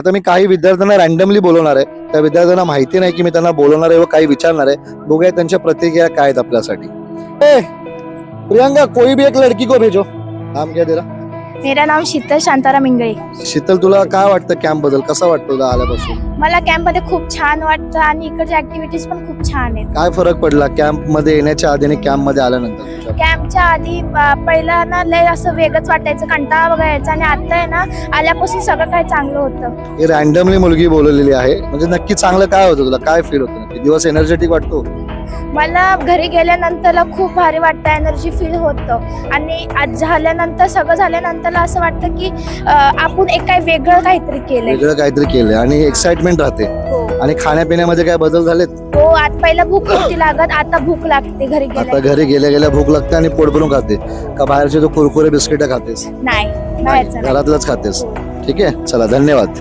आता मी काही विद्यार्थ्यांना रॅन्डमली बोलवणार आहे. त्या विद्यार्थ्यांना माहिती नाही की मी त्यांना बोलवणार आहे व काही विचारणार आहे. बघूया त्यांच्या प्रतिक्रिया काय आहेत आपल्यासाठी. प्रियंका, कोई भी एक लड़की को भेजो. नाम क्या तेरा? मेरा नाम शीतल शांताराम इंगळे. शीतल, तुला काय वाटतं कॅम्प बद्दल? कसं वाटतं तुला आल्यापासून? मला कॅम्प मध्ये खूप छान वाटतं आणि इकडच्या ऍक्टिव्हिटीज पण खूप छान आहेत. काय फरक पडला कॅम्प मध्ये येण्याच्या आधी आणि कॅम्प मध्ये आल्यानंतर? कॅम्पच्या आधी पहिला ना लय असं वेगळंच वाटायचं, कंटाळा वगैरे यायचा आणि आता आहे ना आल्यापासून सगळं काही चांगलं होतं. ही रॅन्डमली मुलगी बोलवलेली आहे, म्हणजे नक्की चांगलं काय होतं तुला? काय फील होतं नक्की? दिवस एनर्जेटिक वाटतो? मला घरी गेल्यानंतर खूप भारी वाटतं, एनर्जी फील होतं आणि आज झाल्यानंतर सगळं झाल्यानंतर असं वाटतं की आपण एक काही वेगळं काहीतरी केलंय. वेगळं काहीतरी केलंय आणि एक्साइटमेंट राहते. हो आणि खाण्यापिण्यामध्ये काय बदल झालेत? हो, आज पहिला भूक नव्हती लागत, आता भूक लागते घरी आता गेल्या. घरी गेल्या गेल्या भूक लागते आणि पोट भरून खाते का बाहेरचे तो कुरकुरे बिस्किट खातेस? नाही बाहेरचं नाही. घरातलंच खातेस. हो. ठीक आहे, चला धन्यवाद.